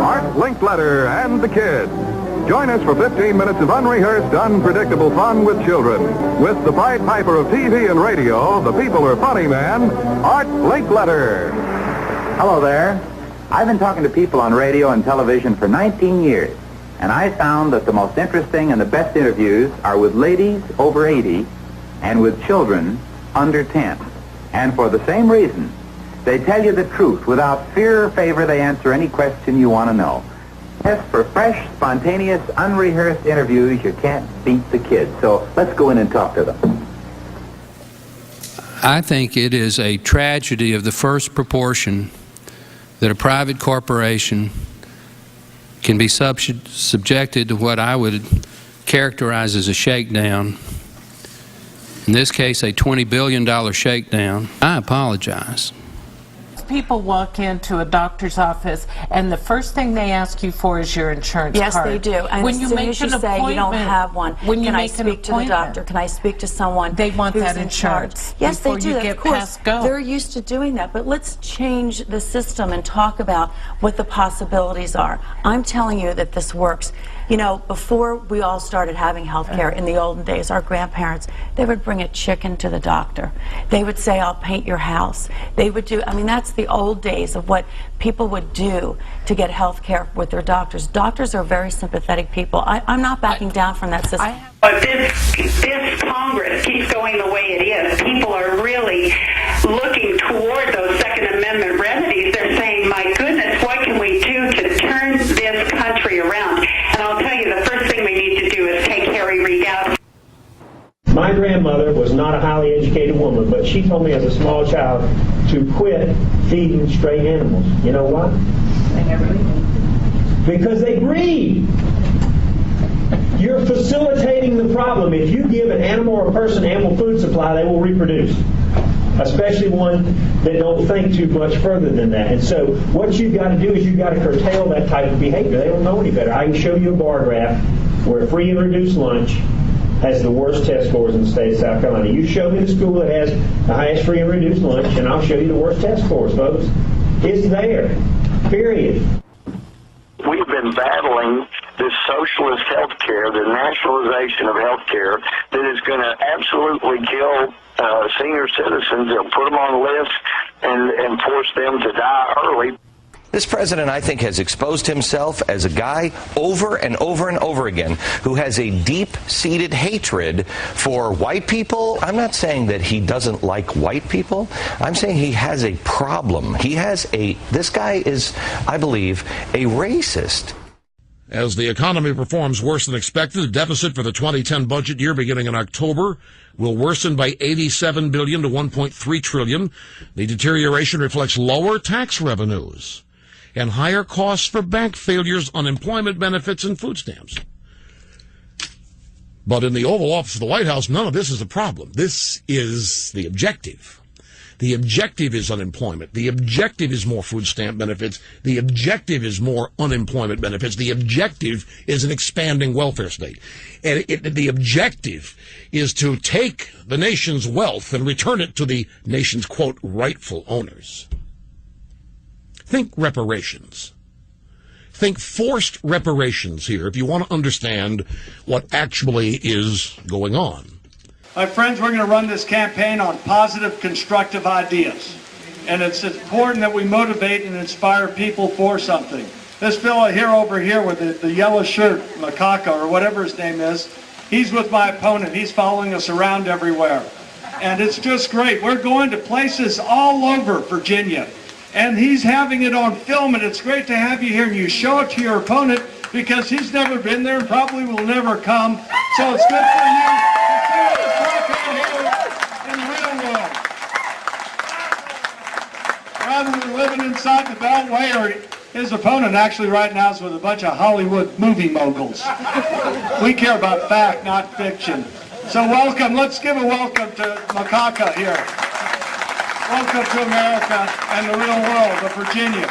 Art Linkletter and the Kids. Join us for 15 minutes of unrehearsed, unpredictable fun with children. With the Pied Piper of TV and radio, the people are funny man, Art Linkletter. Hello there. I've been talking to people on radio and television for 19 years, and I found that the most interesting and the best interviews are with ladies over 80 and with children under 10. And for the same reason, they tell you the truth. Without fear or favor, they answer any question you want to know. Yes, for fresh, spontaneous, unrehearsed interviews, you can't beat the Kids. So let's go in and talk to them. I think it is a tragedy of the first proportion that a private corporation can be subjected to what I would characterize as a shakedown. In this case, a $20 billion shakedown. I apologize. People walk into a doctor's office and the first thing they ask you for is your insurance card. Yes, they do. And when as you soon make as you an say you don't have one, when you can I make an speak to the doctor? Can I speak to someone They want who's that in charge? insurance Yes, they before do. you get Of course, past go. they're used to doing that. But let's change the system and talk about what the possibilities are. I'm telling you that this works. You know, before we all started having health care in the olden days, our grandparents, they would bring a chicken to the doctor. They would say, I'll paint your house. They would do, I mean, that's the old days of what people would do to get health care with their doctors. Doctors are very sympathetic people. I'm not backing down from that system. But this Congress keeps going the way it is. People are really looking toward those Second Amendment remedies. They're saying, my goodness, what can we do to turn this country around? And I'll tell you, the first thing we need to do is take Harry Reid out. My grandmother was not a highly educated woman, but she told me as a small child to quit feeding stray animals. You know why? They never leave. Because they breed. You're facilitating the problem. If you give an animal or a person ample food supply, they will reproduce. Especially one that don't think too much further than that. And so what you've got to do is you've got to curtail that type of behavior. They don't know any better. I can show you a bar graph where free and reduced lunch has the worst test scores in the state of South Carolina. You show me the school that has the highest free and reduced lunch, and I'll show you the worst test scores, folks. It's there. Period. We've been battling this socialist health care, the nationalization of health care, that is going to absolutely kill senior citizens. They'll put them on lists and force them to die early. This president, I think, has exposed himself as a guy over and over and over again who has a deep-seated hatred for white people. I'm not saying that he doesn't like white people. I'm saying he has a problem. This guy is, I believe, a racist. As the economy performs worse than expected, the deficit for the 2010 budget year beginning in October will worsen by $87 billion to $1.3 trillion. The deterioration reflects lower tax revenues and higher costs for bank failures, unemployment benefits, and food stamps. But in the Oval Office of the White House, none of this is a problem. This is the objective. The objective is unemployment. The objective is more food stamp benefits. The objective is more unemployment benefits. The objective is an expanding welfare state. And the objective is to take the nation's wealth and return it to the nation's, quote, rightful owners. Think reparations. Think forced reparations here if you want to understand what actually is going on. My friends, we're going to run this campaign on positive, constructive ideas. And it's important that we motivate and inspire people for something. This fellow over here with the yellow shirt, Macaca, or whatever his name is, he's with my opponent. He's following us around everywhere. And it's just great. We're going to places all over Virginia. And he's having it on film, and it's great to have you here, and you show it to your opponent because he's never been there and probably will never come. So it's good for you to see what it's like out here in the real world. Rather than living inside the Beltway, or his opponent actually right now is with a bunch of Hollywood movie moguls. We care about fact, not fiction. So welcome. Let's give a welcome to Macaca here. Welcome to America and the real world of Virginia.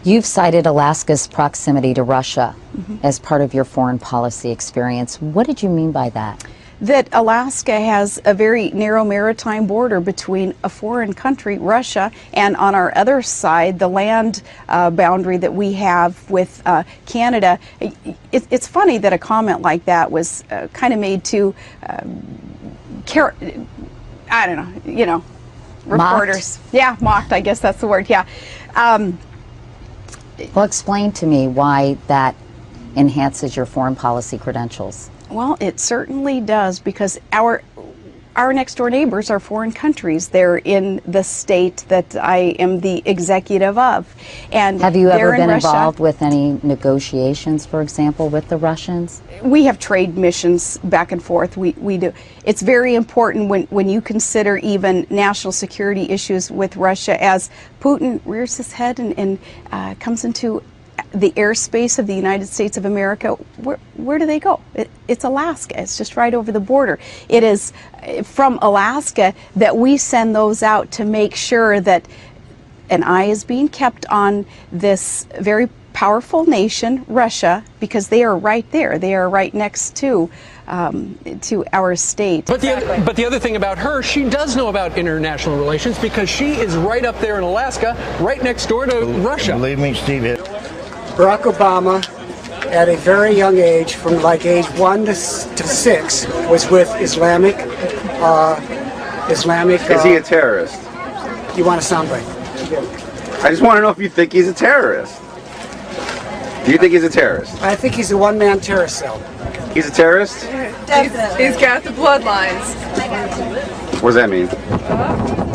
You've cited Alaska's proximity to Russia as part of your foreign policy experience. What did you mean by that? that Alaska has a very narrow maritime border between a foreign country, Russia, and on our other side, the land boundary that we have with Canada. It's funny that a comment like that was kind of made to, I don't know, you know, reporters. Mocked? Yeah, mocked, I guess that's the word, yeah. Well, explain to me why that enhances your foreign policy credentials. Well, it certainly does, because our next door neighbors are foreign countries. They're in the state that I am the executive of. And have you ever been Russia. Involved with any negotiations, for example, with the Russians? We have trade missions back and forth. We do. It's very important when you consider even national security issues with Russia, as Putin rears his head and comes into the airspace of the United States of America. Where do they go? It's Alaska. It's just right over the border. It is from Alaska that we send those out to make sure that an eye is being kept on this very powerful nation, Russia, because they are right there. They are right next to our state. But the other thing about her, she does know about international relations, because she is right up there in Alaska, right next door to Russia. Believe me, Steve. Barack Obama, at a very young age, from like age 1 to 6, was with Islamic. Is he a terrorist? You want a soundbite? I just want to know if you think he's a terrorist. Do you think he's a terrorist? I think he's a one-man terrorist cell. He's a terrorist? He's got the bloodlines. What does that mean?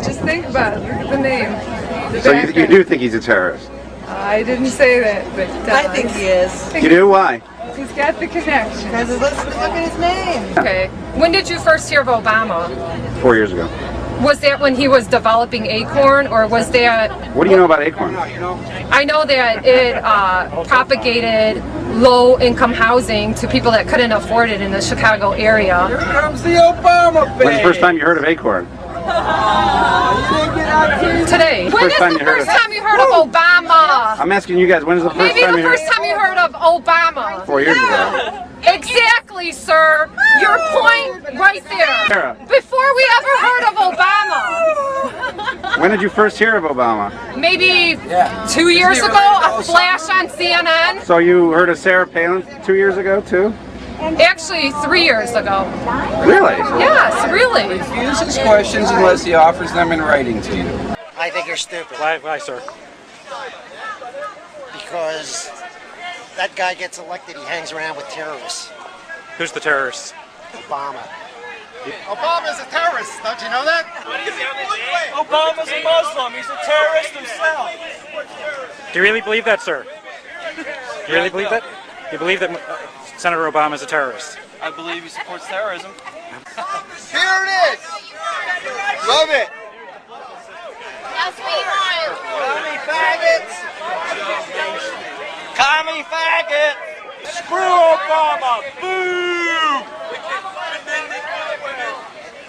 Just think about it. Look at the name. So you do think he's a terrorist? I didn't say that, but I think he is. You do? Why? He's got the connection. Because look at his name. Okay. When did you first hear of Obama? 4 years ago. Was that when he was developing Acorn, or was that... What do you know about Acorn? I know that it propagated low-income housing to people that couldn't afford it in the Chicago area. Here comes the Obama band. When's the first time you heard of Acorn? Today. When is the first time you heard of Obama? I'm asking you guys, when is the first Maybe time the you heard? first time you heard of Obama. 4 years ago. Exactly, sir. Your point right there. Sarah. Before we ever heard of Obama. When did you first hear of Obama? Maybe 2 years ago, a flash on CNN. So you heard of Sarah Palin 2 years ago, too? Actually, 3 years ago. Really? Yes, really. Refuse his questions unless he offers them in writing to you. I think you're stupid. Why, sir? Because that guy gets elected, he hangs around with terrorists. Who's the terrorist? Obama. Obama's a terrorist, don't you know that? Obama's a Muslim, he's a terrorist himself. Do you really believe that, sir? You really believe that? You believe that Senator Obama is a terrorist? I believe he supports terrorism. Here it is! Love it! That's what you want. Commie faggots! Commie faggot! Screw Obama! Boo!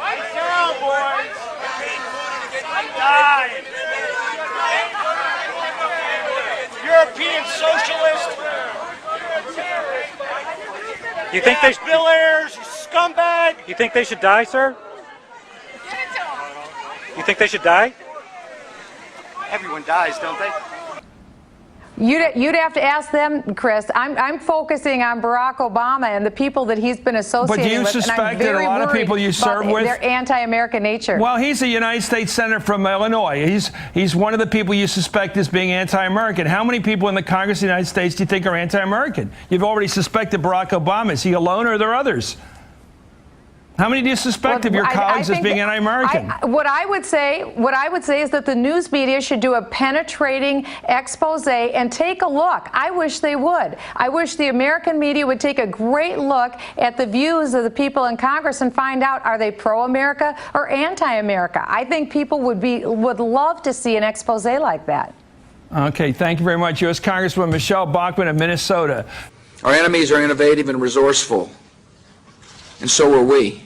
Right down, boys! Die! European socialist! You think they Bill Ayers, you scumbag! You think they should die, sir? You think they should die? Everyone dies, don't they? You'd have to ask them, Chris. I'm focusing on Barack Obama and the people that he's been associating with. But do you suspect that a lot of people you serve with, their anti-American nature? Well, he's a United States Senator from Illinois. He's one of the people you suspect as being anti-American. How many people in the Congress of the United States do you think are anti-American? You've already suspected Barack Obama. Is he alone, or are there others? How many do you suspect of your colleagues as being anti-American? What I would say is that the news media should do a penetrating expose and take a look. I wish they would. I wish the American media would take a great look at the views of the people in Congress and find out, are they pro-America or anti-America? I think people would love to see an expose like that. Okay, thank you very much. U.S. Congresswoman Michelle Bachmann of Minnesota. Our enemies are innovative and resourceful, and so are we.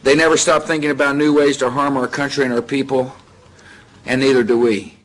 They never stop thinking about new ways to harm our country and our people, and neither do we.